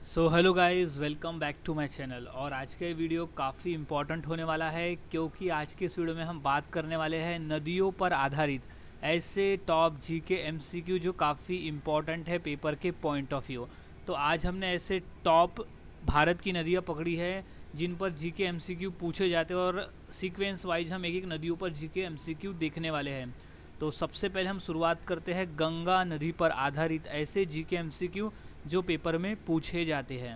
So hello guys, welcome back to my channel. और आज का ये वीडियो काफ़ी इम्पॉर्टेंट होने वाला है क्योंकि आज के इस वीडियो में हम बात करने वाले हैं नदियों पर आधारित ऐसे टॉप जीके एमसीक्यू जो काफ़ी इम्पॉर्टेंट है पेपर के पॉइंट ऑफ व्यू। तो आज हमने ऐसे टॉप भारत की नदियाँ पकड़ी है जिन पर जीके एमसीक्यू पूछे जाते हैं और सीक्वेंस वाइज हम एक एक नदियों पर जीके एमसीक्यू देखने वाले हैं। तो सबसे पहले हम शुरुआत करते हैं गंगा नदी पर आधारित ऐसे जीके एमसीक्यू जो पेपर में पूछे जाते हैं।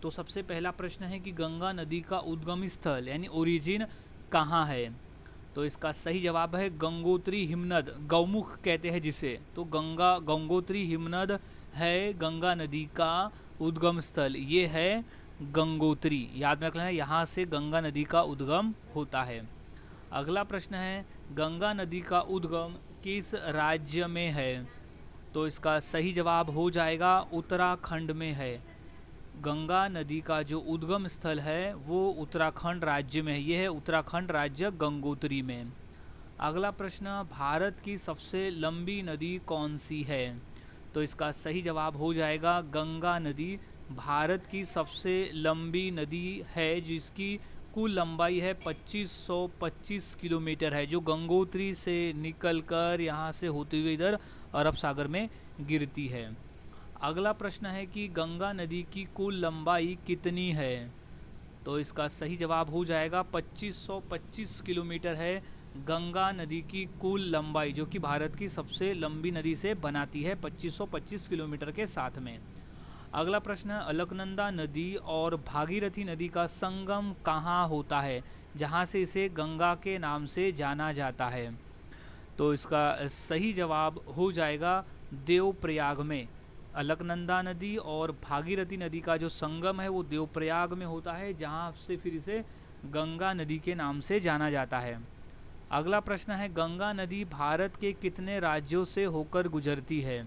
तो सबसे पहला प्रश्न है कि गंगा नदी का उद्गम स्थल यानी ओरिजिन कहाँ है। तो इसका सही जवाब है गंगोत्री हिमनद, गौमुख कहते हैं जिसे। तो गंगोत्री हिमनद है गंगा नदी का उद्गम स्थल, ये है गंगोत्री। याद में रखना है, यहाँ से गंगा नदी का उद्गम होता है। अगला प्रश्न है गंगा नदी का उद्गम किस राज्य में है। तो इसका सही जवाब हो जाएगा उत्तराखंड में है। गंगा नदी का जो उद्गम स्थल है वो उत्तराखंड राज्य में है, ये है उत्तराखंड राज्य गंगोत्री में। अगला प्रश्न, भारत की सबसे लंबी नदी कौन सी है। तो इसका सही जवाब हो जाएगा गंगा नदी भारत की सबसे लंबी नदी है, जिसकी कुल लंबाई है 2525 किलोमीटर है, जो गंगोत्री से निकलकर यहाँ से होते हुए इधर अरब सागर में गिरती है। अगला प्रश्न है कि गंगा नदी की कुल लंबाई कितनी है। तो इसका सही जवाब हो जाएगा 2525 किलोमीटर है गंगा नदी की कुल लंबाई, जो कि भारत की सबसे लंबी नदी से बनाती है 2525 किलोमीटर के साथ में। अगला प्रश्न है अलकनंदा नदी और भागीरथी नदी का संगम कहाँ होता है, जहाँ से इसे गंगा के नाम से जाना जाता है। तो इसका सही जवाब हो जाएगा देवप्रयाग में। अलकनंदा नदी और भागीरथी नदी का जो संगम है वो देवप्रयाग में होता है, जहाँ से फिर इसे गंगा नदी के नाम से जाना जाता है। अगला प्रश्न है गंगा नदी भारत के कितने राज्यों से होकर गुजरती है।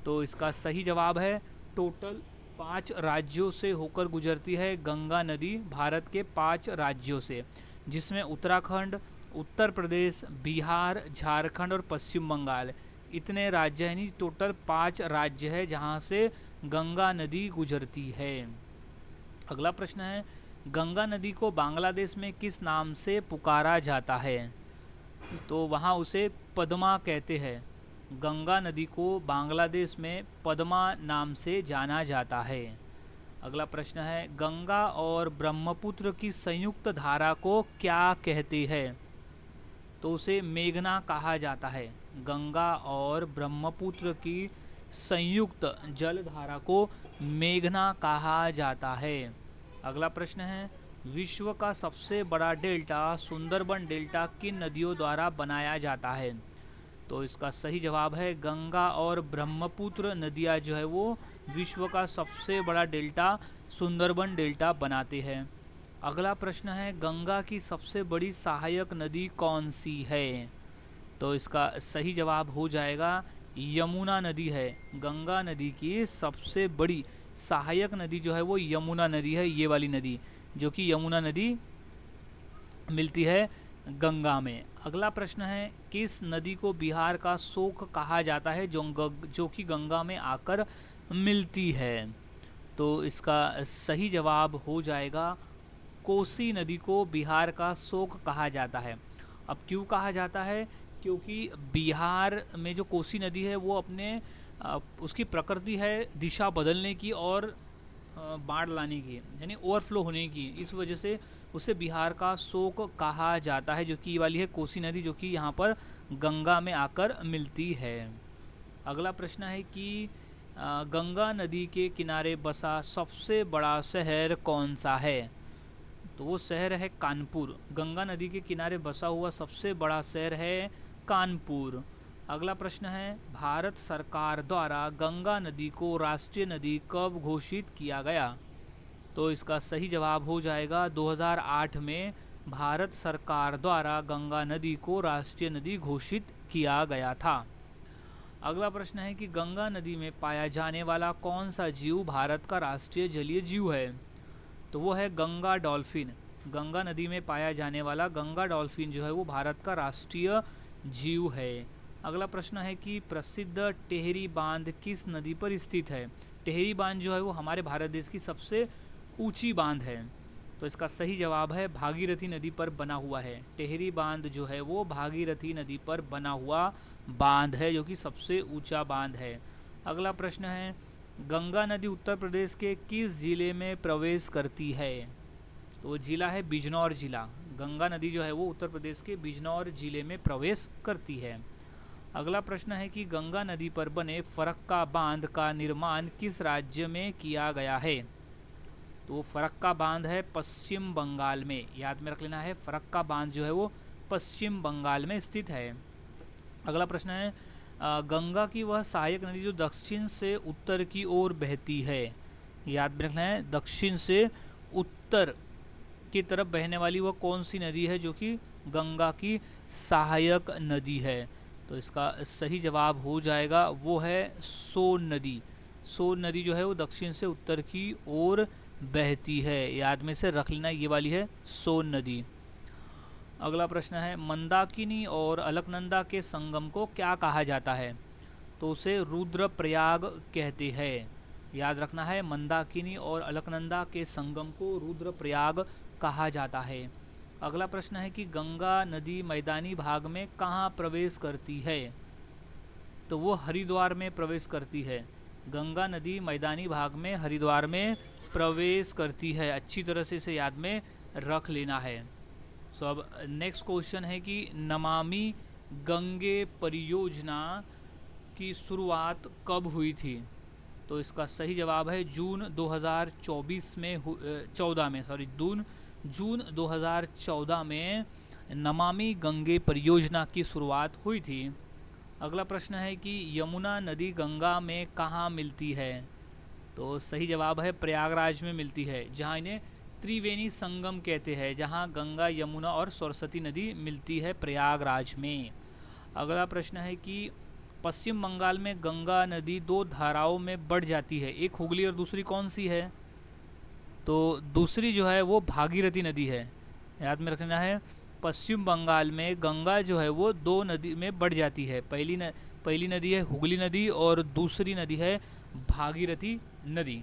तो इसका सही जवाब है टोटल 5 राज्यों से होकर गुजरती है गंगा नदी, भारत के 5 राज्यों से, जिसमें उत्तराखंड, उत्तर प्रदेश, बिहार, झारखंड और पश्चिम बंगाल, इतने राज्य हैं। टोटल 5 राज्य है जहाँ से गंगा नदी गुजरती है। अगला प्रश्न है गंगा नदी को बांग्लादेश में किस नाम से पुकारा जाता है। तो वहाँ उसे पद्मा कहते हैं। गंगा नदी को बांग्लादेश में पद्मा नाम से जाना जाता है। अगला प्रश्न है गंगा और ब्रह्मपुत्र की संयुक्त धारा को क्या कहते हैं। तो उसे मेघना कहा जाता है। गंगा और ब्रह्मपुत्र की संयुक्त जल धारा को मेघना कहा जाता है। अगला प्रश्न है विश्व का सबसे बड़ा डेल्टा सुंदरबन डेल्टा किन नदियों द्वारा बनाया जाता है। तो इसका सही जवाब है गंगा और ब्रह्मपुत्र नदियाँ जो है वो विश्व का सबसे बड़ा डेल्टा सुंदरबन डेल्टा बनाते हैं। अगला प्रश्न है गंगा की सबसे बड़ी सहायक नदी कौन सी है। तो इसका सही जवाब हो जाएगा यमुना नदी है। गंगा नदी की सबसे बड़ी सहायक नदी जो है वो यमुना नदी है, ये वाली नदी जो कि यमुना नदी मिलती है गंगा में। अगला प्रश्न है किस नदी को बिहार का शोक कहा जाता है, जो कि गंगा में आकर मिलती है। तो इसका सही जवाब हो जाएगा कोसी नदी को बिहार का शोक कहा जाता है। अब क्यों कहा जाता है, क्योंकि बिहार में जो कोसी नदी है वो अपने उसकी प्रकृति है दिशा बदलने की और बाढ़ लाने की, यानी ओवरफ्लो होने की, इस वजह से उसे बिहार का शोक कहा जाता है, जो कि ये वाली है कोसी नदी, जो कि यहाँ पर गंगा में आकर मिलती है। अगला प्रश्न है कि गंगा नदी के किनारे बसा सबसे बड़ा शहर कौन सा है। तो वो शहर है कानपुर। गंगा नदी के किनारे बसा हुआ सबसे बड़ा शहर है कानपुर। अगला प्रश्न है भारत सरकार द्वारा गंगा नदी को राष्ट्रीय नदी कब घोषित किया गया। तो इसका सही जवाब हो जाएगा 2008 में भारत सरकार द्वारा गंगा नदी को राष्ट्रीय नदी घोषित किया गया था। अगला प्रश्न है कि गंगा नदी में पाया जाने वाला कौन सा जीव भारत का राष्ट्रीय जलीय जीव है। तो वो है गंगा डॉल्फिन। गंगा नदी में पाया जाने वाला गंगा डॉल्फिन जो है वो भारत का राष्ट्रीय जीव है। अगला प्रश्न है कि प्रसिद्ध टेहरी बांध किस नदी पर स्थित है। टेहरी बांध जो है वो हमारे भारत देश की सबसे ऊंची बांध है। तो इसका सही जवाब है भागीरथी नदी पर बना हुआ है। टेहरी बांध जो है वो भागीरथी नदी पर बना हुआ बांध है, जो कि सबसे ऊंचा बांध है। अगला प्रश्न है, गंगा नदी उत्तर प्रदेश के किस जिले में प्रवेश करती है? तो वो जिला है बिजनौर जिला। गंगा नदी जो है वो उत्तर प्रदेश के बिजनौर जिले में प्रवेश करती है। अगला प्रश्न है कि गंगा नदी पर बने फरक्का बांध का निर्माण किस राज्य में किया गया है? तो फरक्का बांध है पश्चिम बंगाल में, याद में रख लेना है। फरक्का बांध जो है वो पश्चिम बंगाल में स्थित है। अगला प्रश्न है, गंगा की वह सहायक नदी जो दक्षिण से उत्तर की ओर बहती है, याद में रखना है। दक्षिण से उत्तर की तरफ बहने वाली वह कौन सी नदी है जो कि गंगा की सहायक नदी है? तो इसका सही जवाब हो जाएगा वो है सोन नदी। सोन नदी जो है वो दक्षिण से उत्तर की ओर बहती है, याद में से रख लेना, ये वाली है सोन नदी। अगला प्रश्न है, मंदाकिनी और अलकनंदा के संगम को क्या कहा जाता है? तो उसे रुद्रप्रयाग कहते हैं, याद रखना है। मंदाकिनी और अलकनंदा के संगम को रुद्रप्रयाग कहा जाता है। अगला प्रश्न है कि गंगा नदी मैदानी भाग में कहाँ प्रवेश करती है? तो वो हरिद्वार में प्रवेश करती है। गंगा नदी मैदानी भाग में हरिद्वार में प्रवेश करती है। अच्छी तरह से इसे याद में रख लेना है। सो अब नेक्स्ट क्वेश्चन है कि नमामि गंगे परियोजना की शुरुआत कब हुई थी? तो इसका सही जवाब है जून 2024 में जून 2014 में नमामि गंगे परियोजना की शुरुआत हुई थी। अगला प्रश्न है कि यमुना नदी गंगा में कहाँ मिलती है? तो सही जवाब है प्रयागराज में मिलती है, जहाँ इन्हें त्रिवेणी संगम कहते हैं, जहाँ गंगा, यमुना और सरस्वती नदी मिलती है प्रयागराज में। अगला प्रश्न है कि पश्चिम बंगाल में गंगा नदी दो धाराओं में बढ़ जाती है, एक हुगली और दूसरी कौन सी है? तो दूसरी जो है वो भागीरथी नदी है, याद में रखना है। पश्चिम बंगाल में गंगा जो है वो दो नदी में बढ़ जाती है। पहली नदी है हुगली नदी और दूसरी नदी है भागीरथी नदी।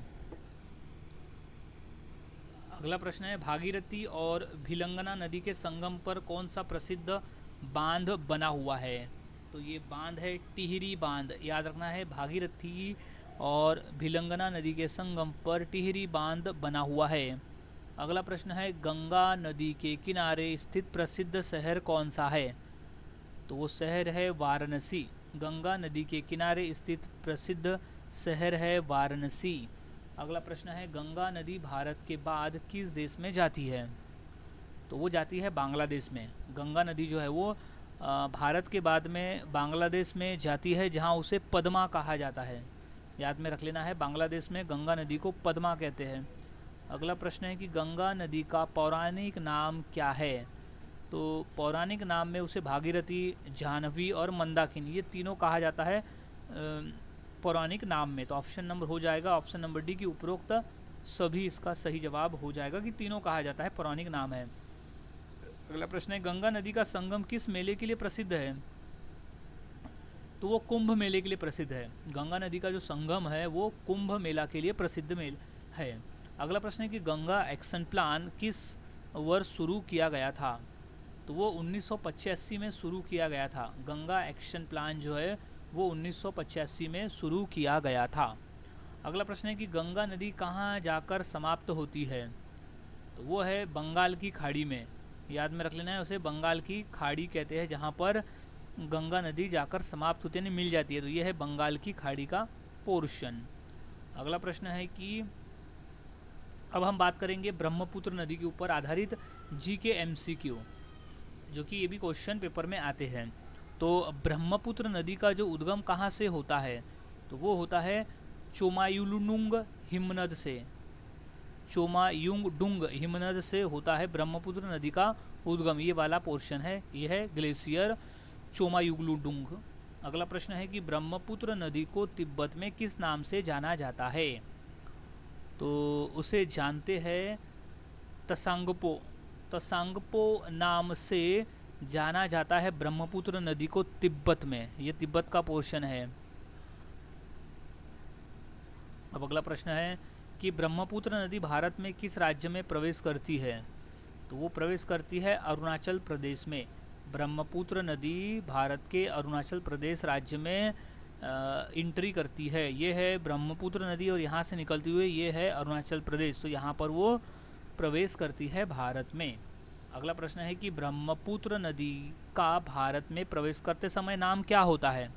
अगला प्रश्न है, भागीरथी और भिलंगना नदी के संगम पर कौन सा प्रसिद्ध बांध बना हुआ है? तो ये बांध है टिहरी बांध, याद रखना है। भागीरथी और भिलंगना नदी के संगम पर टिहरी बांध बना हुआ है। अगला प्रश्न है, गंगा नदी के किनारे स्थित प्रसिद्ध शहर कौन सा है? तो वो शहर है वाराणसी। गंगा नदी के किनारे स्थित प्रसिद्ध शहर है वाराणसी। अगला प्रश्न है, गंगा नदी भारत के बाद किस देश में जाती है? तो वो जाती है बांग्लादेश में। गंगा नदी जो है वो भारत के बाद में बांग्लादेश में जाती है, जहाँ उसे पद्मा कहा जाता है, याद में रख लेना है। बांग्लादेश में गंगा नदी को पद्मा कहते हैं। अगला प्रश्न है कि गंगा नदी का पौराणिक नाम क्या है? तो पौराणिक नाम में उसे भागीरथी, जाह्नवी और मंदाकिनी, ये तीनों कहा जाता है पौराणिक नाम में। तो ऑप्शन नंबर हो जाएगा ऑप्शन नंबर डी की उपरोक्त सभी इसका सही जवाब हो जाएगा कि तीनों कहा जाता है पौराणिक नाम है। अगला प्रश्न है, गंगा नदी का संगम किस मेले के लिए प्रसिद्ध है? तो वो कुंभ मेले के लिए प्रसिद्ध है। गंगा नदी का जो संगम है वो कुंभ मेला के लिए प्रसिद्ध मेल है। अगला प्रश्न है कि गंगा एक्शन प्लान किस वर्ष शुरू किया गया था? तो वो 1985 में शुरू किया गया था। गंगा एक्शन प्लान जो है वो 1985 में शुरू किया गया था। अगला प्रश्न है कि गंगा नदी कहाँ जाकर समाप्त होती है? तो वो है बंगाल की खाड़ी में, याद में रख लेना है। उसे बंगाल की खाड़ी कहते हैं, जहाँ पर गंगा नदी जाकर समाप्त होती है, मिल जाती है। तो ये है बंगाल की खाड़ी का पोर्शन। अगला प्रश्न है कि अब हम बात करेंगे ब्रह्मपुत्र नदी के ऊपर आधारित जीके MCQ, जो कि ये भी क्वेश्चन पेपर में आते हैं। तो ब्रह्मपुत्र नदी का जो उद्गम कहाँ से होता है? तो वो होता है चोमायुलुंग हिमनद से। चोमायुंगडुंग हिमनद से होता है ब्रह्मपुत्र नदी का उद्गम। ये वाला पोर्शन है, ये है ग्लेशियर चोमायुगलुडुंग। अगला प्रश्न है कि ब्रह्मपुत्र नदी को तिब्बत में किस नाम से जाना जाता है? तो उसे जानते हैं तसांगपो। तसांगपो नाम से जाना जाता है ब्रह्मपुत्र नदी को तिब्बत में। ये तिब्बत का पोर्शन है। अब अगला प्रश्न है कि ब्रह्मपुत्र नदी भारत में किस राज्य में प्रवेश करती है? तो वो प्रवेश करती है अरुणाचल प्रदेश में। ब्रह्मपुत्र नदी भारत के अरुणाचल प्रदेश राज्य में एंट्री करती है। ये है ब्रह्मपुत्र नदी और यहाँ से निकलती हुई ये है अरुणाचल प्रदेश, तो यहाँ पर वो प्रवेश करती है भारत में। अगला प्रश्न है कि ब्रह्मपुत्र नदी का भारत में प्रवेश करते समय नाम क्या होता है?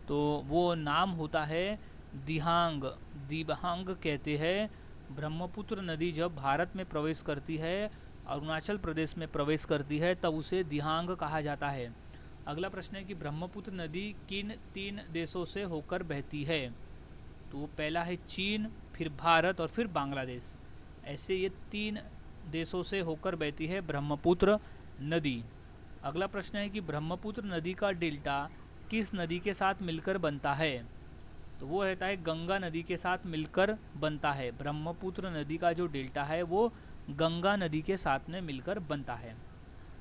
तो वो नाम होता है दिहांग, दिबांग कहते हैं। ब्रह्मपुत्र नदी जब भारत में प्रवेश करती है, अरुणाचल प्रदेश में प्रवेश करती है, तब उसे दिहांग कहा जाता है। अगला प्रश्न है कि ब्रह्मपुत्र नदी किन 3 देशों से होकर बहती है? तो वो पहला है चीन, फिर भारत और फिर बांग्लादेश। ऐसे ये 3 देशों से होकर बहती है ब्रह्मपुत्र नदी। अगला प्रश्न है कि ब्रह्मपुत्र नदी का डेल्टा किस नदी के साथ मिलकर बनता है? तो वो रहता है गंगा नदी के साथ मिलकर बनता है। ब्रह्मपुत्र नदी का जो डेल्टा है वो गंगा नदी के साथ में मिलकर बनता है।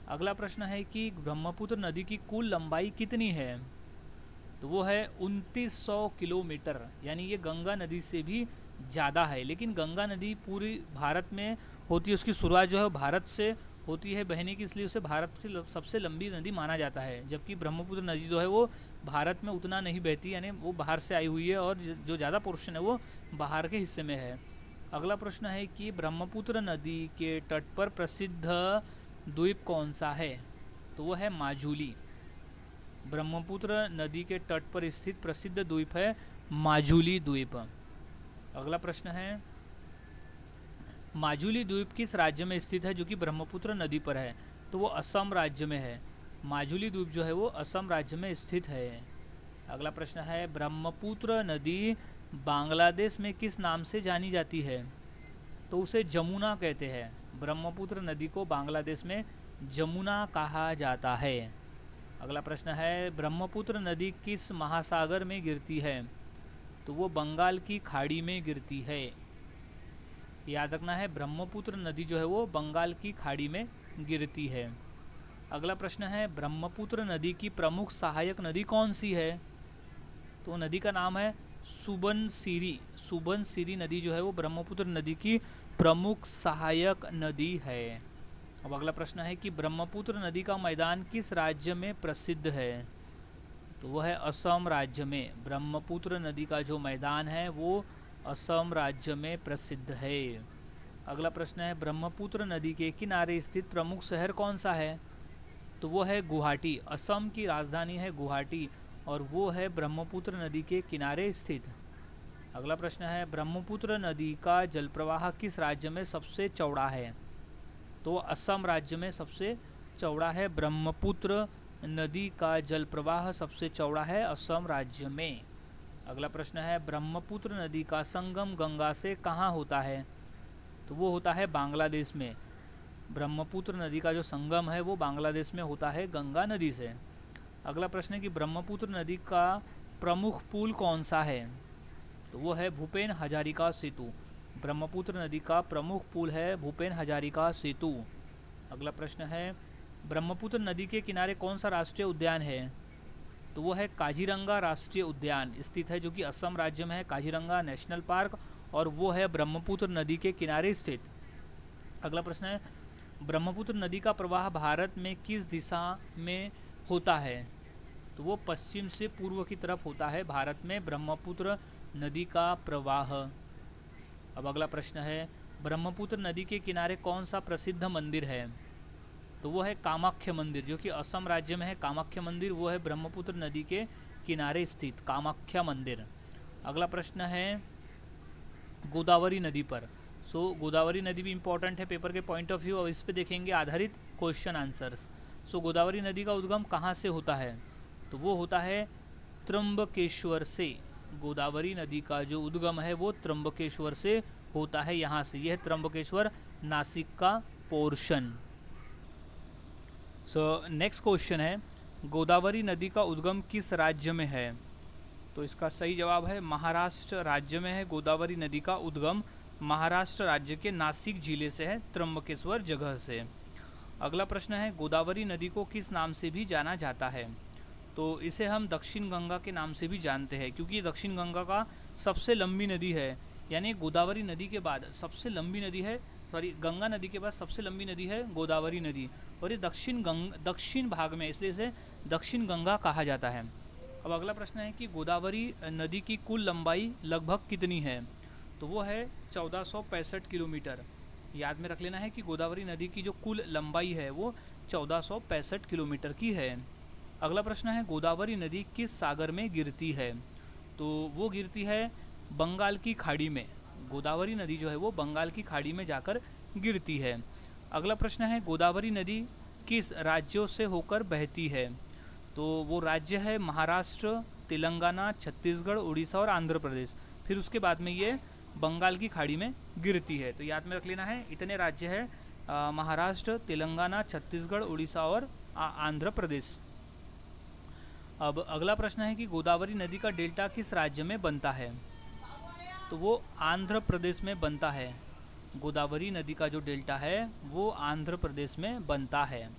अगला प्रश्न है कि ब्रह्मपुत्र नदी की कुल लंबाई कितनी है? तो वो है 2900 किलोमीटर, यानी ये गंगा नदी से भी ज़्यादा है। लेकिन गंगा नदी पूरी भारत में होती है, उसकी शुरुआत जो है भारत से होती है बहने की, इसलिए उसे भारत की सबसे लंबी नदी माना जाता है। जबकि ब्रह्मपुत्र नदी जो है वो भारत में उतना नहीं बहती, यानी वो बाहर से आई हुई है और जो ज़्यादा पोर्शन है वो बाहर के हिस्से में है। अगला प्रश्न है कि ब्रह्मपुत्र नदी के तट पर प्रसिद्ध द्वीप कौन सा है? तो वो है माजुली। ब्रह्मपुत्र नदी के तट पर स्थित प्रसिद्ध द्वीप है माजुली द्वीप। अगला प्रश्न है माजुली द्वीप किस राज्य में स्थित है जो कि ब्रह्मपुत्र नदी पर है? तो वो असम राज्य में है। माजुली द्वीप जो है वो असम राज्य में स्थित है। अगला प्रश्न है ब्रह्मपुत्र नदी बांग्लादेश में किस नाम से जानी जाती है? तो उसे जमुना कहते हैं। ब्रह्मपुत्र नदी को बांग्लादेश में जमुना कहा जाता है। अगला प्रश्न है ब्रह्मपुत्र नदी किस महासागर में गिरती है? तो वो बंगाल की खाड़ी में गिरती है। याद रखना है ब्रह्मपुत्र नदी जो है वो बंगाल की खाड़ी में गिरती है। अगला प्रश्न है ब्रह्मपुत्र नदी की प्रमुख सहायक नदी कौन सी है? तो नदी का नाम है सुबनसिरी। सुबनसिरी नदी जो है वो ब्रह्मपुत्र नदी की प्रमुख सहायक नदी है। अब अगला प्रश्न है कि ब्रह्मपुत्र नदी का मैदान किस राज्य में प्रसिद्ध है? तो वह है असम राज्य में। ब्रह्मपुत्र नदी का जो मैदान है वो असम राज्य में प्रसिद्ध है। अगला प्रश्न है ब्रह्मपुत्र नदी के किनारे स्थित प्रमुख शहर कौन सा है? तो वो है गुवाहाटी। असम की राजधानी है गुवाहाटी और वो है ब्रह्मपुत्र नदी के किनारे स्थित। अगला प्रश्न है ब्रह्मपुत्र नदी का जल प्रवाह किस राज्य में सबसे चौड़ा है? तो असम राज्य में सबसे चौड़ा है। ब्रह्मपुत्र नदी का जल प्रवाह सबसे चौड़ा है असम राज्य में। अगला प्रश्न है ब्रह्मपुत्र नदी का संगम गंगा से कहाँ होता है? तो वो होता है बांग्लादेश में। ब्रह्मपुत्र नदी का जो संगम है वो बांग्लादेश में होता है गंगा नदी से। अगला प्रश्न है कि ब्रह्मपुत्र नदी का प्रमुख पुल कौन सा है? तो वो है भूपेन हजारिका सेतु। ब्रह्मपुत्र नदी का प्रमुख पुल है भूपेन हजारिका सेतु। अगला प्रश्न है ब्रह्मपुत्र नदी के किनारे कौन सा राष्ट्रीय उद्यान है? तो वो है काजीरंगा राष्ट्रीय उद्यान स्थित है, जो कि असम राज्य में है। काजीरंगा नेशनल पार्क, और वो है ब्रह्मपुत्र नदी के किनारे स्थित। अगला प्रश्न है ब्रह्मपुत्र नदी का प्रवाह भारत में किस दिशा में होता है? तो वो पश्चिम से पूर्व की तरफ होता है भारत में ब्रह्मपुत्र नदी का प्रवाह। अब अगला प्रश्न है ब्रह्मपुत्र नदी के किनारे कौन सा प्रसिद्ध मंदिर है? तो वो है कामाख्य मंदिर, जो कि असम राज्य में है। कामाख्य मंदिर वो है ब्रह्मपुत्र नदी के किनारे स्थित कामाख्य मंदिर। अगला प्रश्न है गोदावरी नदी पर। गोदावरी नदी भी इम्पोर्टेंट है पेपर के पॉइंट ऑफ व्यू, और इस पे देखेंगे आधारित क्वेश्चन आंसर्स। गोदावरी नदी का उद्गम कहाँ से होता है? तो वो होता है त्र्यंबकेश्वर से। गोदावरी नदी का जो उद्गम है वो त्र्यंबकेश्वर से होता है, यहाँ से। यह त्र्यंबकेश्वर नासिक का पोर्शन। नेक्स्ट क्वेश्चन है गोदावरी नदी का उद्गम किस राज्य में है? तो इसका सही जवाब है महाराष्ट्र राज्य में है। गोदावरी नदी का उद्गम महाराष्ट्र राज्य के नासिक जिले से है, त्र्यंबकेश्वर जगह से। अगला प्रश्न है गोदावरी नदी को किस नाम से भी जाना जाता है? तो इसे हम दक्षिण गंगा के नाम से भी जानते हैं, क्योंकि दक्षिण गंगा का सबसे लंबी नदी है, यानी गोदावरी नदी के बाद सबसे लंबी नदी है, गंगा नदी के बाद सबसे लंबी नदी है गोदावरी नदी, और ये दक्षिण भाग में, इसलिए इसे दक्षिण गंगा कहा जाता है। अब अगला प्रश्न है कि गोदावरी नदी की कुल लंबाई लगभग कितनी है? तो वो है 1465 किलोमीटर। याद में रख लेना है कि गोदावरी नदी की जो कुल लंबाई है वो 1465 किलोमीटर की है। अगला प्रश्न है गोदावरी नदी किस सागर में गिरती है? तो वो गिरती है बंगाल की खाड़ी में। गोदावरी नदी जो है वो बंगाल की खाड़ी में जाकर गिरती है। अगला प्रश्न है गोदावरी नदी किस राज्यों से होकर बहती है? तो वो राज्य है महाराष्ट्र, तेलंगाना, छत्तीसगढ़, उड़ीसा और आंध्र प्रदेश। फिर उसके बाद में ये बंगाल की खाड़ी में गिरती है। तो याद में रख लेना है, इतने राज्य है, महाराष्ट्र, तेलंगाना, छत्तीसगढ़, उड़ीसा और आंध्र प्रदेश। अब अगला प्रश्न है कि गोदावरी नदी का डेल्टा किस राज्य में बनता है? तो वो आंध्र प्रदेश में बनता है। गोदावरी नदी का जो डेल्टा है वो आंध्र प्रदेश में बनता है।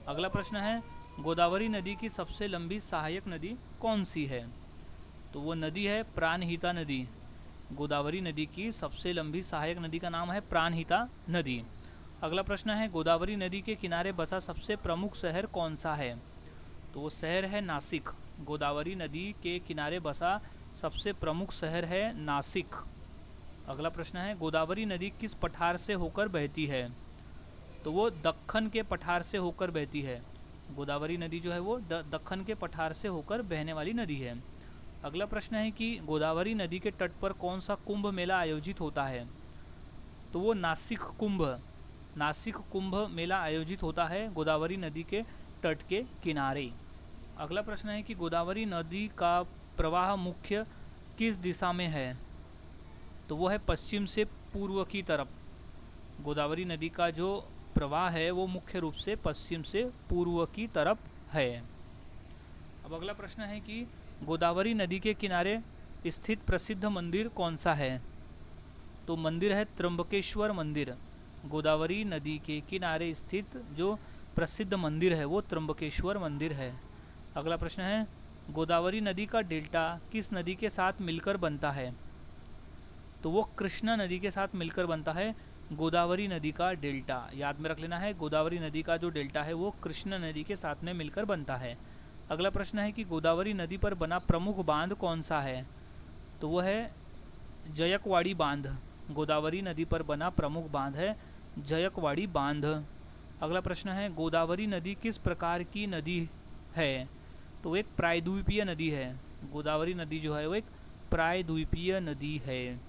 अगला प्रश्न है गोदावरी नदी की सबसे लंबी सहायक नदी कौन सी है? तो वो नदी है प्राणहिता नदी। गोदावरी नदी की सबसे लंबी सहायक नदी का नाम है प्राणहिता नदी। अगला प्रश्न है गोदावरी नदी के किनारे बसा सबसे प्रमुख शहर कौन सा है? तो वो शहर है नासिक। गोदावरी नदी के किनारे बसा सबसे प्रमुख शहर है नासिक। अगला प्रश्न है गोदावरी नदी किस पठार से होकर बहती है? तो वो दक्कन के पठार से होकर बहती है। गोदावरी नदी जो है वो दक्कन के पठार से होकर बहने वाली नदी है। अगला प्रश्न है कि गोदावरी नदी के तट पर कौन सा कुंभ मेला आयोजित होता है? तो वो नासिक कुंभ मेला आयोजित होता है गोदावरी नदी के तट के किनारे। अगला प्रश्न है कि गोदावरी नदी का प्रवाह मुख्य किस दिशा में है? तो वो है पश्चिम से पूर्व की तरफ। गोदावरी नदी का जो प्रवाह है वो मुख्य रूप से पश्चिम से पूर्व की तरफ है। अब अगला प्रश्न है कि गोदावरी नदी के किनारे स्थित प्रसिद्ध मंदिर कौन सा है? तो मंदिर है त्र्यंबकेश्वर मंदिर। गोदावरी नदी के किनारे स्थित जो प्रसिद्ध मंदिर है वो त्र्यंबकेश्वर मंदिर है। अगला प्रश्न है गोदावरी नदी का डेल्टा किस नदी के साथ मिलकर बनता है? तो वो कृष्णा नदी के साथ मिलकर बनता है गोदावरी नदी का डेल्टा। याद में रख लेना है, गोदावरी नदी का जो डेल्टा है वो कृष्णा नदी के साथ में मिलकर बनता है। अगला प्रश्न है कि गोदावरी नदी पर बना प्रमुख बांध कौन सा है? तो वो है जयकवाड़ी बांध। गोदावरी नदी पर बना प्रमुख बांध है जयकवाड़ी बांध। अगला प्रश्न है गोदावरी नदी किस प्रकार की नदी है? तो वो एक प्रायद्वीपीय नदी है। गोदावरी नदी जो है वो एक प्रायद्वीपीय नदी है।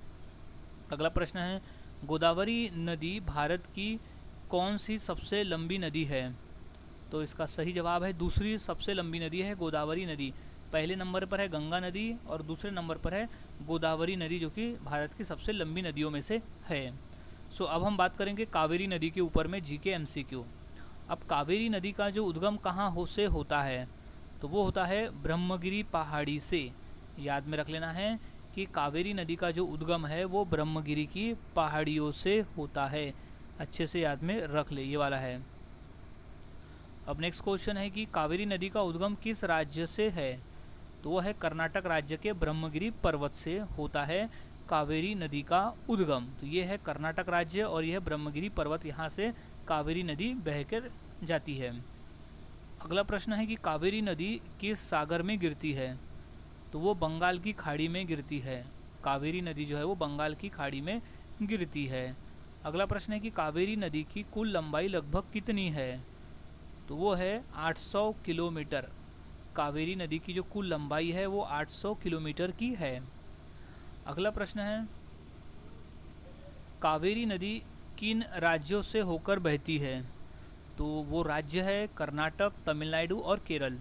अगला प्रश्न है गोदावरी नदी भारत की कौन सी सबसे लंबी नदी है? तो इसका सही जवाब है दूसरी सबसे लंबी नदी है गोदावरी नदी। पहले नंबर पर है गंगा नदी और दूसरे नंबर पर है गोदावरी नदी, जो कि भारत की सबसे लंबी नदियों में से है। सो अब हम बात करेंगे कावेरी नदी के ऊपर में जीके MCQ। अब कावेरी नदी का जो उद्गम कहाँ से होता है? तो वो होता है ब्रह्मगिरी पहाड़ी से। याद में रख लेना है कि कावेरी नदी का जो उद्गम है वो ब्रह्मगिरी की पहाड़ियों से होता है। अच्छे से याद में रख ले, ये वाला है। अब नेक्स्ट क्वेश्चन है कि कावेरी नदी का उद्गम किस राज्य से है? तो वो है कर्नाटक राज्य के ब्रह्मगिरी पर्वत से होता है कावेरी नदी का उद्गम। तो ये है कर्नाटक राज्य और यह ब्रह्मगिरी पर्वत, यहाँ से कावेरी नदी बहकर जाती है। अगला प्रश्न है कि कावेरी नदी किस सागर में गिरती है? तो वो बंगाल की खाड़ी में गिरती है। कावेरी नदी जो है वो बंगाल की खाड़ी में गिरती है। अगला प्रश्न है कि कावेरी नदी की कुल लंबाई लगभग कितनी है? तो वो है 800 किलोमीटर। कावेरी नदी की जो कुल लंबाई है वो 800 किलोमीटर की है। अगला प्रश्न है कावेरी नदी किन राज्यों से होकर बहती है? तो वो राज्य है कर्नाटक, तमिलनाडु और केरल।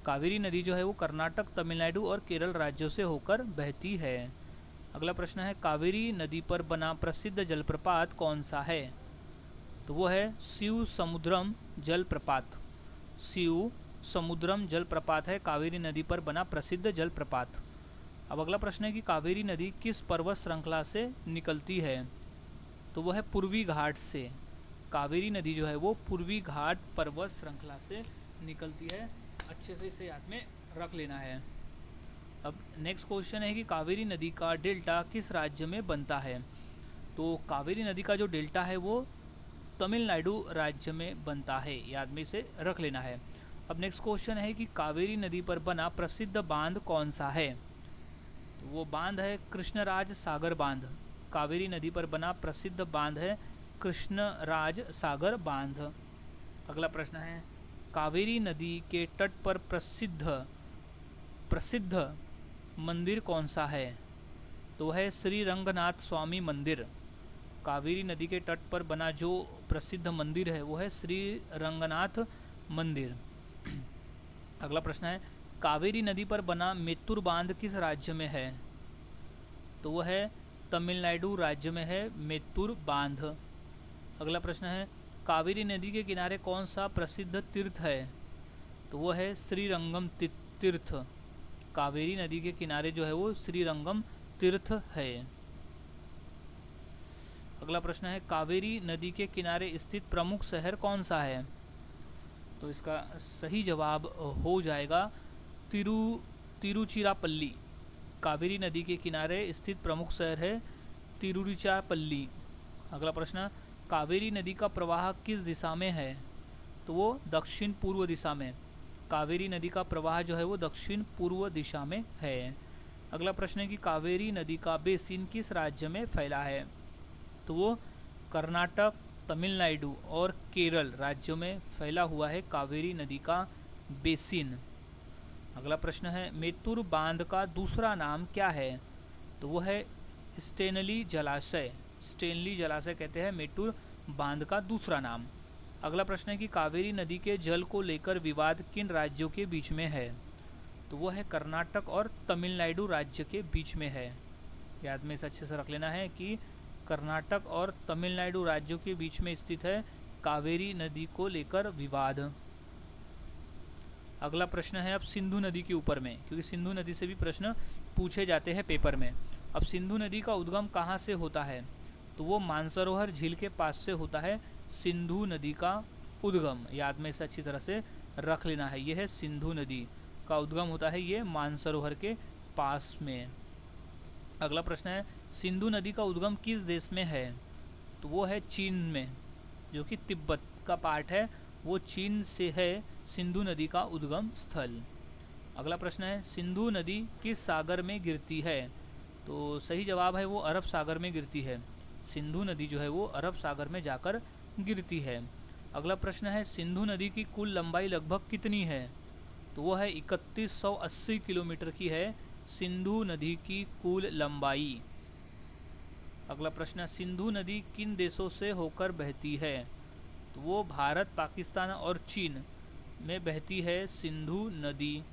कावेरी नदी जो है वो कर्नाटक, तमिलनाडु और केरल राज्यों से होकर बहती है। अगला प्रश्न है कावेरी नदी पर बना प्रसिद्ध जलप्रपात कौन सा है? तो वो है शिव समुद्रम जलप्रपात। शिव समुद्रम जलप्रपात है कावेरी नदी पर बना प्रसिद्ध जलप्रपात। अब अगला प्रश्न है कि कावेरी नदी किस पर्वत श्रृंखला से निकलती है? तो वो है पूर्वी घाट से। कावेरी नदी जो है वो पूर्वी घाट पर्वत श्रृंखला से निकलती है। अच्छे से इसे याद में रख लेना है। अब नेक्स्ट क्वेश्चन है कि कावेरी नदी का डेल्टा किस राज्य में बनता है। तो कावेरी नदी का जो डेल्टा है वो तमिलनाडु राज्य में बनता है, याद में इसे रख लेना है। अब नेक्स्ट क्वेश्चन है कि कावेरी नदी पर बना प्रसिद्ध बांध कौन सा है। तो वो बांध है कृष्णराज सागर बांध। कावेरी नदी पर बना प्रसिद्ध बांध है कृष्णराज सागर बांध। अगला प्रश्न है कावेरी नदी के तट पर प्रसिद्ध मंदिर कौन सा है। तो है श्री रंगनाथ स्वामी मंदिर। कावेरी नदी के तट पर बना जो प्रसिद्ध मंदिर है वो है श्री रंगनाथ मंदिर। अगला प्रश्न है कावेरी नदी पर बना मेत्तूर बांध किस राज्य में है। तो वह है तमिलनाडु राज्य में है मेत्तूर बांध। अगला प्रश्न है कावेरी नदी के किनारे कौन सा प्रसिद्ध तीर्थ है। तो वो है श्रीरंगम तीर्थ। कावेरी नदी के किनारे जो है वो श्रीरंगम तीर्थ है। अगला प्रश्न है कावेरी नदी के किनारे स्थित प्रमुख शहर कौन सा है। तो इसका सही जवाब हो जाएगा तिरुचिरापल्ली। कावेरी नदी के किनारे स्थित प्रमुख शहर है तिरुचिरापल्ली। अगला प्रश्न कावेरी नदी का प्रवाह किस दिशा में है। तो वो दक्षिण पूर्व दिशा में। कावेरी नदी का प्रवाह जो है वो दक्षिण पूर्व दिशा में है। अगला प्रश्न है कि कावेरी नदी का बेसिन किस राज्य में फैला है। तो वो कर्नाटक, तमिलनाडु और केरल राज्यों में फैला हुआ है कावेरी नदी का बेसिन। अगला प्रश्न है मेत्तूर बांध का दूसरा नाम क्या है। तो वो है स्टेनली जलाशय। स्टेनली जलाशय कहते हैं मेत्तूर बांध का दूसरा नाम। अगला प्रश्न है कि कावेरी नदी के जल को लेकर विवाद किन राज्यों के बीच में है। तो वो है कर्नाटक और तमिलनाडु राज्य के बीच में है। याद में इसे अच्छे से रख लेना है कि कर्नाटक और तमिलनाडु राज्यों के बीच में स्थित है कावेरी नदी को लेकर विवाद। अगला प्रश्न है अब सिंधु नदी के ऊपर में, क्योंकि सिंधु नदी से भी प्रश्न पूछे जाते हैं पेपर में। अब सिंधु नदी का उद्गम कहाँ से होता है। तो वो मानसरोवर झील के पास से होता है सिंधु नदी का उद्गम। याद में इसे अच्छी तरह से रख लेना है। यह है सिंधु नदी का उद्गम होता है ये मानसरोवर के पास में। अगला प्रश्न है सिंधु नदी का उद्गम किस देश में है। तो वो है चीन में, जो कि तिब्बत का पार्ट है, वो चीन से है सिंधु नदी का उद्गम स्थल। अगला प्रश्न है सिंधु नदी किस सागर में गिरती है। तो सही जवाब है वो अरब सागर में गिरती है। सिंधु नदी जो है वो अरब सागर में जाकर गिरती है। अगला प्रश्न है सिंधु नदी की कुल लंबाई लगभग कितनी है। तो वो है 3180 किलोमीटर की है सिंधु नदी की कुल लंबाई। अगला प्रश्न सिंधु नदी किन देशों से होकर बहती है। तो वो भारत, पाकिस्तान और चीन में बहती है सिंधु नदी।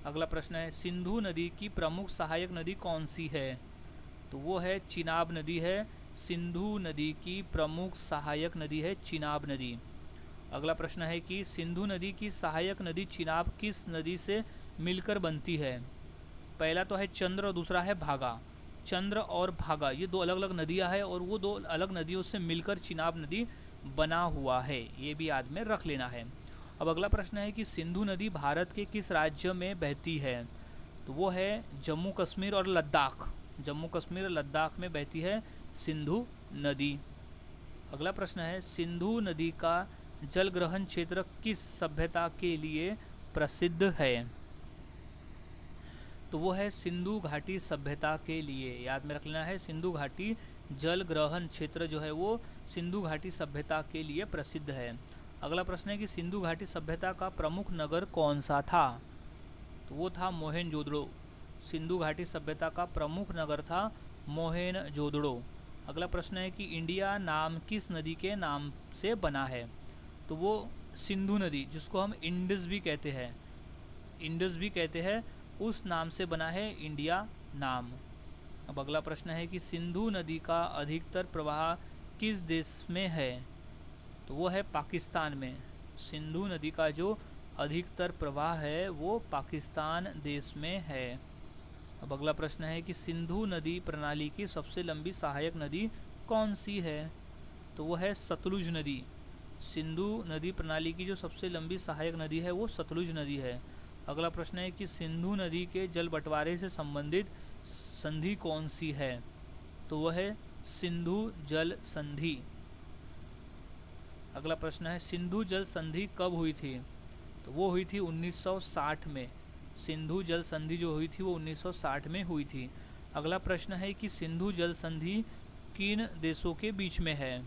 अगला प्रश्न है सिंधु नदी की प्रमुख सहायक नदी कौन सी है। तो वो है चिनाब नदी है। सिंधु नदी की प्रमुख सहायक नदी है चिनाब नदी। अगला प्रश्न है कि सिंधु नदी की सहायक नदी चिनाब किस नदी से मिलकर बनती है। पहला तो है चंद्र और दूसरा है भागा। चंद्र और भागा ये दो अलग अलग नदियां हैं और वो दो अलग नदियों से मिलकर चिनाब नदी बना हुआ है, ये भी याद में रख लेना है। अब अगला प्रश्न है कि सिंधु नदी भारत के किस राज्य में बहती है। तो वो है जम्मू कश्मीर और लद्दाख। जम्मू कश्मीर और लद्दाख में बहती है सिंधु नदी। अगला प्रश्न है सिंधु नदी का जलग्रहण क्षेत्र किस सभ्यता के लिए प्रसिद्ध है। तो वो है सिंधु घाटी सभ्यता के लिए। याद में रख लेना है सिंधु घाटी जल ग्रहण क्षेत्र जो है वो सिंधु घाटी सभ्यता के लिए प्रसिद्ध है। अगला प्रश्न है कि सिंधु घाटी सभ्यता का प्रमुख नगर कौन सा था। तो वो था मोहेनजोदड़ो। सिंधु घाटी सभ्यता का प्रमुख नगर था मोहेनजोदड़ो। अगला प्रश्न है कि इंडिया नाम किस नदी के नाम से बना है। तो वो सिंधु नदी, जिसको हम इंडस भी कहते हैं, इंडस भी कहते हैं, उस नाम से बना है इंडिया नाम। अब अगला प्रश्न है कि सिंधु नदी का अधिकतर प्रवाह किस देश में है। तो वो है पाकिस्तान में। सिंधु नदी का जो अधिकतर प्रवाह है वो पाकिस्तान देश में है। अब अगला प्रश्न है कि सिंधु नदी प्रणाली की सबसे लंबी सहायक नदी कौन सी है। तो वो है सतलुज नदी। सिंधु नदी प्रणाली की जो सबसे लंबी सहायक नदी है वो सतलुज नदी है। अगला प्रश्न है कि सिंधु नदी के जल बंटवारे से संबंधित संधि कौन सी है? तो वह है सिंधु जल संधि। अगला प्रश्न है सिंधु जल संधि कब हुई थी? तो वो हुई थी 1960 में। सिंधु जल संधि जो हुई थी वो 1960 में हुई थी। अगला प्रश्न है कि सिंधु जल संधि किन देशों के बीच में है?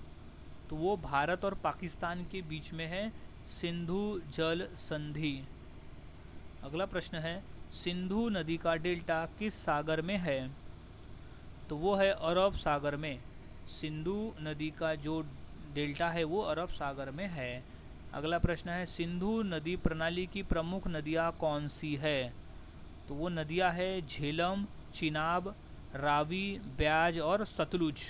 तो वो भारत और पाकिस्तान के बीच में है सिंधु जल संधि। अगला प्रश्न है सिंधु नदी का डेल्टा किस सागर में है? तो वो है अरब सागर में। सिंधु नदी का जो डेल्टा है वो अरब सागर में है। अगला प्रश्न है सिंधु नदी प्रणाली की प्रमुख नदियाँ कौन सी है? तो वो नदियाँ है झेलम, चिनाब, रावी, ब्याज और सतलुज।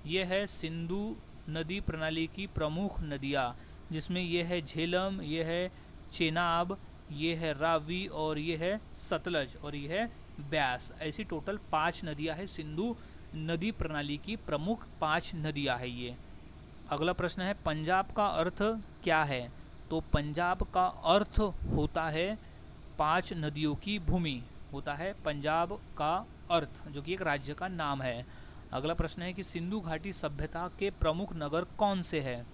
ये है सिंधु नदी प्रणाली की प्रमुख नदियाँ, जिसमें ये है झेलम, ये है चेनाब, ये है रावी और ये है सतलज और ये है ब्यास। ऐसी टोटल 5 नदियाँ हैं। सिंधु नदी प्रणाली की प्रमुख 5 नदियाँ हैं ये। अगला प्रश्न है पंजाब का अर्थ क्या है? तो पंजाब का अर्थ होता है 5 नदियों की भूमि, होता है पंजाब का अर्थ, जो कि एक राज्य का नाम है। अगला प्रश्न है कि सिंधु घाटी सभ्यता के प्रमुख नगर कौन से हैं?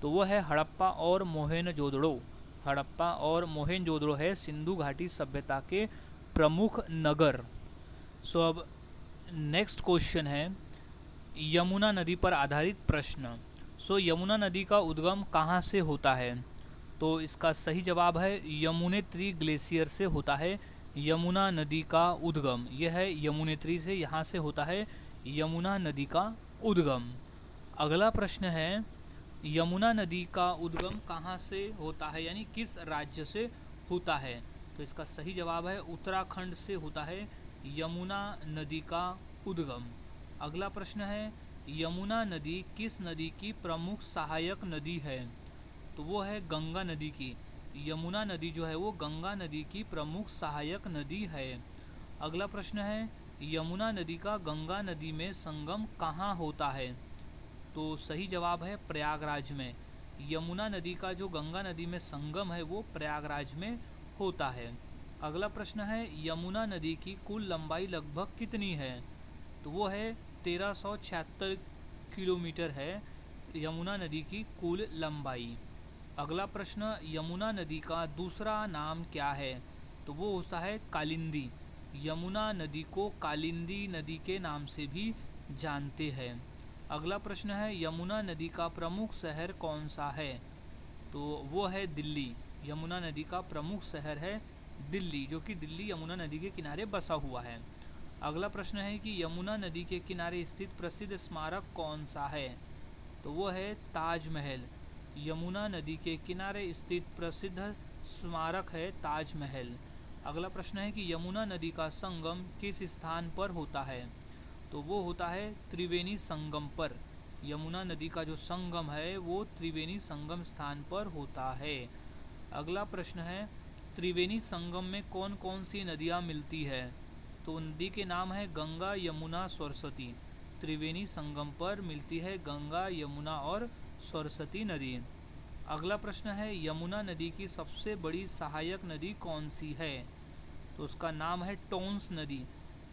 तो वो है हड़प्पा और मोहेनजोदड़ो। हड़प्पा और मोहेनजोदड़ो है सिंधु घाटी सभ्यता के प्रमुख नगर। सो अब नेक्स्ट क्वेश्चन है यमुना नदी पर आधारित प्रश्न। सो यमुना नदी का उद्गम कहाँ से होता है? तो इसका सही जवाब है यमुनेत्री ग्लेशियर से होता है यमुना नदी का उद्गम। यह है यमुनेत्री से, यहाँ से होता है यमुना नदी का उद्गम। अगला प्रश्न है यमुना नदी का उद्गम कहाँ से होता है, यानी किस राज्य से होता है? तो इसका सही जवाब है उत्तराखंड से होता है यमुना नदी का उद्गम। अगला प्रश्न है यमुना नदी किस नदी की प्रमुख सहायक नदी है? तो वो है गंगा नदी की। यमुना नदी जो है वो गंगा नदी की प्रमुख सहायक नदी है। अगला प्रश्न है यमुना नदी का गंगा नदी में संगम कहाँ होता है? तो सही जवाब है प्रयागराज में। यमुना नदी का जो गंगा नदी में संगम है वो प्रयागराज में होता है। अगला प्रश्न है यमुना नदी की कुल लंबाई लगभग कितनी है? तो वो है 1376 किलोमीटर है यमुना नदी की कुल लंबाई। अगला प्रश्न यमुना नदी का दूसरा नाम क्या है? तो वो होता है कालिंदी। यमुना नदी को कालिंदी नदी के नाम से भी जानते हैं। अगला प्रश्न है यमुना नदी का प्रमुख शहर कौन सा है? तो वो है दिल्ली। यमुना नदी का प्रमुख शहर है दिल्ली, जो कि दिल्ली यमुना नदी के किनारे बसा हुआ है। अगला प्रश्न है कि यमुना नदी के किनारे स्थित प्रसिद्ध स्मारक कौन सा है? तो वो है ताजमहल। यमुना नदी के किनारे स्थित प्रसिद्ध स्मारक है ताजमहल। अगला प्रश्न है कि यमुना नदी का संगम किस स्थान पर होता है? तो वो होता है त्रिवेणी संगम पर। यमुना नदी का जो संगम है वो त्रिवेणी संगम स्थान पर होता है। अगला प्रश्न है त्रिवेणी संगम में कौन कौन सी नदियाँ मिलती है? तो नदी के नाम है गंगा, यमुना, सरस्वती। त्रिवेणी संगम पर मिलती है गंगा, यमुना और सरस्वती नदी। अगला प्रश्न है यमुना नदी की सबसे बड़ी सहायक नदी कौन सी है? तो उसका नाम है टोंस नदी।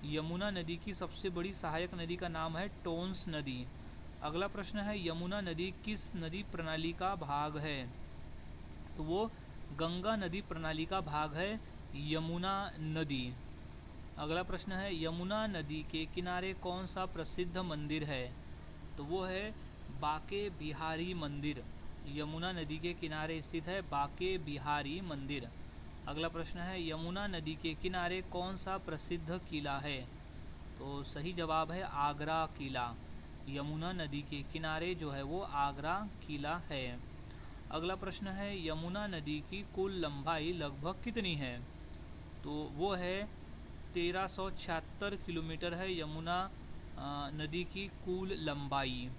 यमुना नदी की सबसे बड़ी सहायक नदी का नाम है टोंस नदी। अगला प्रश्न है यमुना नदी किस नदी प्रणाली का भाग है? तो वो गंगा नदी प्रणाली का भाग है यमुना नदी। अगला प्रश्न है यमुना नदी के किनारे कौन सा प्रसिद्ध मंदिर है? तो वो है बाके बिहारी मंदिर। यमुना नदी के किनारे स्थित है बाके बिहारी मंदिर। अगला प्रश्न है यमुना नदी के किनारे कौन सा प्रसिद्ध किला है? तो सही जवाब है आगरा किला। यमुना नदी के किनारे जो है वो आगरा किला है। अगला प्रश्न है यमुना नदी की कुल लंबाई लगभग कितनी है? तो वो है 1376 किलोमीटर है यमुना नदी की कुल लंबाई।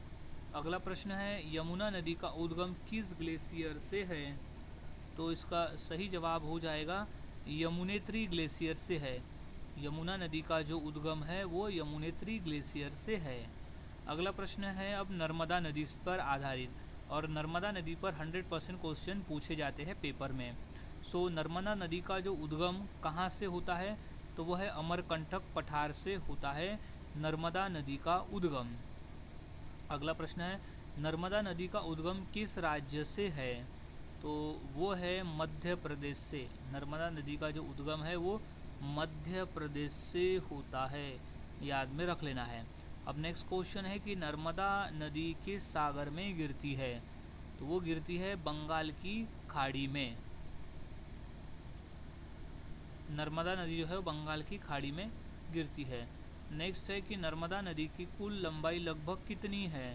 अगला प्रश्न है यमुना नदी का उद्गम किस ग्लेशियर से है? तो इसका सही जवाब हो जाएगा यमुनेत्री ग्लेशियर से है। यमुना नदी का जो उद्गम है वो यमुनेत्री ग्लेशियर से है। अगला प्रश्न है अब नर्मदा नदी पर आधारित, और नर्मदा नदी पर 100% क्वेश्चन पूछे जाते हैं पेपर में। सो नर्मदा नदी का जो उद्गम कहाँ से होता है, तो वह है अमरकंटक पठार से होता है नर्मदा नदी का उद्गम। अगला प्रश्न है, नर्मदा नदी का उद्गम किस राज्य से है, तो वो है मध्य प्रदेश से। नर्मदा नदी का जो उद्गम है वो मध्य प्रदेश से होता है, याद में रख लेना है। अब नेक्स्ट क्वेश्चन है कि नर्मदा नदी किस सागर में गिरती है, तो वो गिरती है बंगाल की खाड़ी में। नर्मदा नदी जो है वो बंगाल की खाड़ी में गिरती है। नेक्स्ट है कि नर्मदा नदी की कुल लंबाई लगभग कितनी है,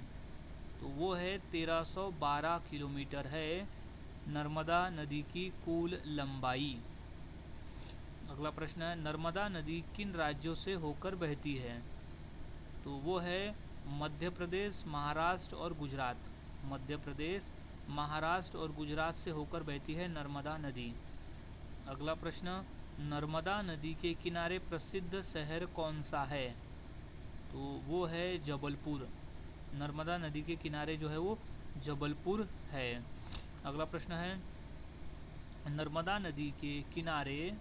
तो वो है 1312 किलोमीटर है नर्मदा नदी की कुल लंबाई। अगला प्रश्न है, नर्मदा नदी किन राज्यों से होकर बहती है, तो वो है मध्य प्रदेश, महाराष्ट्र और गुजरात। मध्य प्रदेश, महाराष्ट्र और गुजरात से होकर बहती है नर्मदा नदी। अगला प्रश्न, नर्मदा नदी के किनारे प्रसिद्ध शहर कौन सा है, तो वो है जबलपुर। नर्मदा नदी के किनारे जो है वो जबलपुर है। अगला प्रश्न है, नर्मदा नदी के किनारे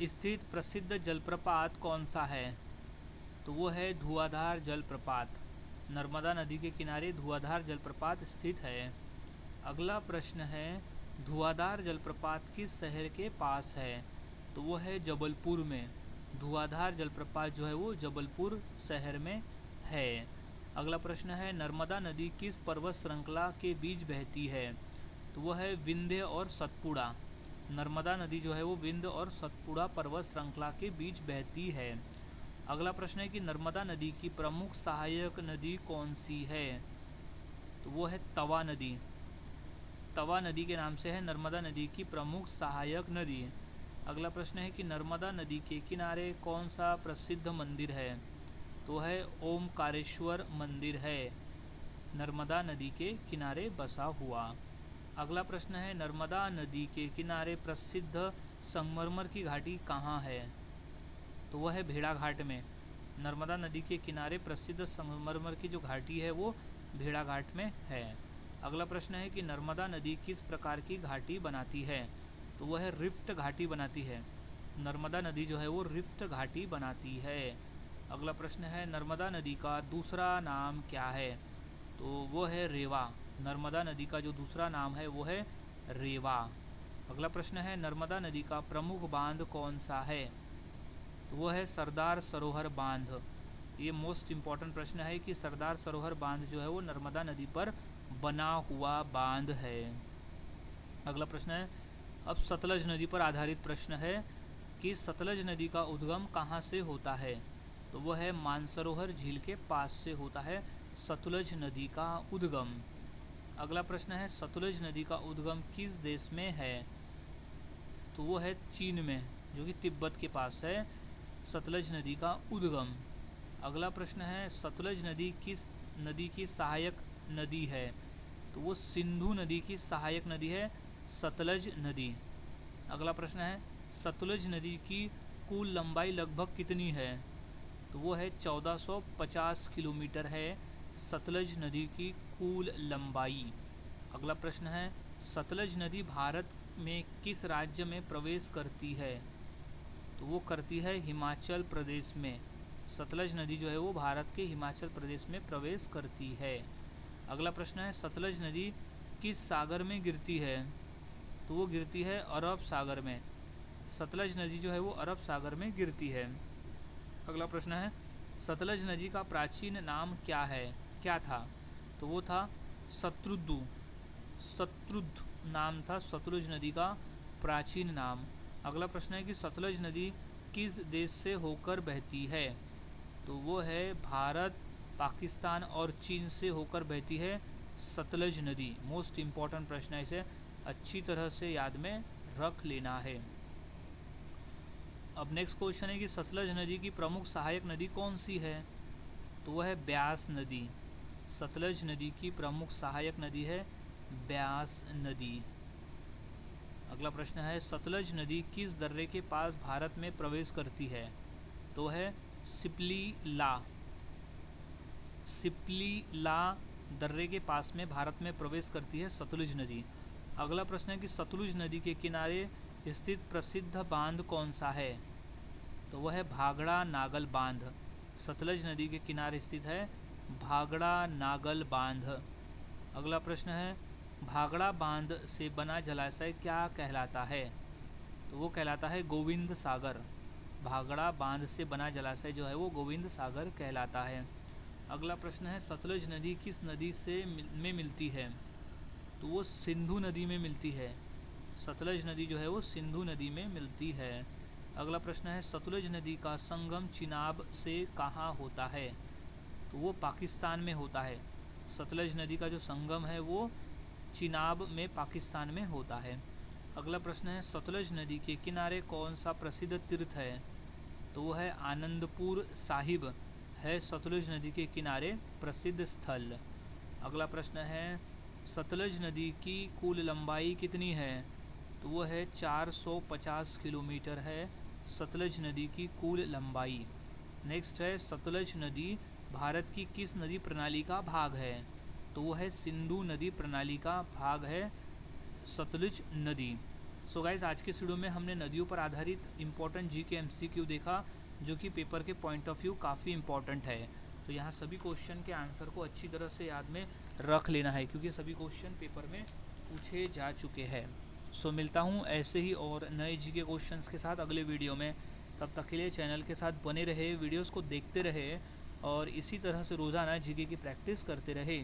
स्थित प्रसिद्ध जलप्रपात कौन सा है, तो वो है धुआंधार जलप्रपात। नर्मदा नदी के किनारे धुआंधार जलप्रपात स्थित है। अगला प्रश्न है, धुआंधार जलप्रपात किस शहर के पास है, तो वो है जबलपुर में। धुआंधार जलप्रपात जो है वो जबलपुर शहर में है। अगला प्रश्न है, नर्मदा नदी किस पर्वत श्रृंखला के बीच बहती है, तो वह है विंध्य और सतपुड़ा। नर्मदा नदी जो है वो विंध्य और सतपुड़ा पर्वत श्रृंखला के बीच बहती है। अगला प्रश्न है कि नर्मदा नदी की प्रमुख सहायक नदी कौन सी है, तो वो है तवा नदी। तवा नदी के नाम से है नर्मदा नदी की प्रमुख सहायक नदी। अगला प्रश्न है कि नर्मदा नदी के किनारे कौन सा प्रसिद्ध मंदिर है, तो है ओमकारेश्वर मंदिर है, नर्मदा नदी के किनारे बसा हुआ। अगला प्रश्न है, नर्मदा नदी के किनारे प्रसिद्ध संगमरमर की घाटी कहाँ है, तो वह है भेड़ाघाट में। नर्मदा नदी के किनारे प्रसिद्ध संगमरमर की जो घाटी है वो भेड़ाघाट में है। अगला प्रश्न है कि नर्मदा नदी किस प्रकार की घाटी बनाती है, तो वह है रिफ्ट घाटी बनाती है। नर्मदा नदी जो है वो रिफ्ट घाटी बनाती है। अगला प्रश्न है, नर्मदा नदी का दूसरा नाम क्या है, तो वो है रेवा। नर्मदा नदी का जो दूसरा नाम है वो है रेवा। अगला प्रश्न है, नर्मदा नदी का प्रमुख बांध कौन सा है, तो वो है सरदार सरोवर बांध। ये मोस्ट इम्पॉर्टेंट प्रश्न है कि सरदार सरोवर बांध जो है वो नर्मदा नदी पर बना हुआ बांध है। अगला प्रश्न है, अब सतलज नदी पर आधारित प्रश्न है कि सतलज नदी का उद्गम कहाँ से होता है, तो वह है मानसरोवर झील के पास से होता है सतलज नदी का उद्गम। अगला प्रश्न है, सतलज नदी का उद्गम किस देश में है, तो वो है चीन में, जो कि तिब्बत के पास है सतलज नदी का उद्गम। अगला प्रश्न है, सतलज नदी किस नदी की सहायक नदी है, तो वो सिंधु नदी की सहायक नदी है सतलज नदी। अगला प्रश्न है, सतलज नदी की कुल लंबाई लगभग कितनी है, तो वो है 1450 किलोमीटर है सतलज नदी की कुल लंबाई। अगला प्रश्न है, सतलज नदी भारत में किस राज्य में प्रवेश करती है, तो वो करती है हिमाचल प्रदेश में। सतलज नदी जो है वो भारत के हिमाचल प्रदेश में प्रवेश करती है। अगला प्रश्न है, सतलज नदी किस सागर में गिरती है, तो वो गिरती है अरब सागर में। सतलज नदी जो है वो अरब सागर में गिरती है। अगला प्रश्न है, सतलज नदी का प्राचीन नाम क्या था, तो वो था शत्रुद्ध नाम था सतलज नदी का प्राचीन नाम। अगला प्रश्न है कि सतलज नदी किस देश से होकर बहती है, तो वो है भारत, पाकिस्तान और चीन से होकर बहती है सतलज नदी। मोस्ट इम्पॉर्टेंट प्रश्न है, इसे अच्छी तरह से याद में रख लेना है। अब नेक्स्ट क्वेश्चन है कि सतलज नदी की प्रमुख सहायक नदी कौन सी है, तो वह है ब्यास नदी। सतलज नदी की प्रमुख सहायक नदी है ब्यास नदी। अगला प्रश्न है, सतलज नदी किस दर्रे के पास भारत में प्रवेश करती है, तो है सिप्लीला दर्रे के पास में भारत में प्रवेश करती है सतलज नदी। अगला प्रश्न है कि सतलुज नदी के किनारे स्थित प्रसिद्ध बांध कौन सा है? तो वह है भागड़ा नागल बांध। सतलज नदी के किनारे स्थित है भागड़ा नागल बांध। अगला प्रश्न है भागड़ा बांध से बना जलाशय क्या कहलाता है? तो वो कहलाता है गोविंद सागर। भागड़ा बांध से बना जलाशय जो है वो गोविंद सागर कहलाता है। अगला प्रश्न है सतलज नदी किस नदी से में मिलती है? तो वो सिंधु नदी में मिलती है। सतलज नदी जो है वो सिंधु नदी में मिलती है। अगला प्रश्न है सतलज नदी का संगम चिनाब से कहाँ होता है? तो वो पाकिस्तान में होता है। सतलज नदी का जो संगम है वो चिनाब में पाकिस्तान में होता है। अगला प्रश्न है सतलज नदी के किनारे कौन सा प्रसिद्ध तीर्थ है? तो वो है आनंदपुर साहिब है सतलज नदी के किनारे प्रसिद्ध स्थल। अगला प्रश्न है सतलज नदी की कुल लंबाई कितनी है? तो वो है 450 किलोमीटर है सतलज नदी की कुल लंबाई। नेक्स्ट है सतलज नदी भारत की किस नदी प्रणाली का भाग है? तो वो है सिंधु नदी प्रणाली का भाग है सतलज नदी। सो गाइस आज के इस वीडियो में हमने नदियों पर आधारित इम्पोर्टेंट जीके एमसीक्यू देखा जो कि पेपर के पॉइंट ऑफ व्यू काफ़ी इम्पोर्टेंट है। तो यहाँ सभी क्वेश्चन के आंसर को अच्छी तरह से याद में रख लेना है क्योंकि सभी क्वेश्चन पेपर में पूछे जा चुके हैं। सो मिलता हूँ ऐसे ही और नए जीके क्वेश्चंस के साथ अगले वीडियो में। तब तक के लिए चैनल के साथ बने रहे, वीडियोस को देखते रहे और इसी तरह से रोज़ाना जीके की प्रैक्टिस करते रहे।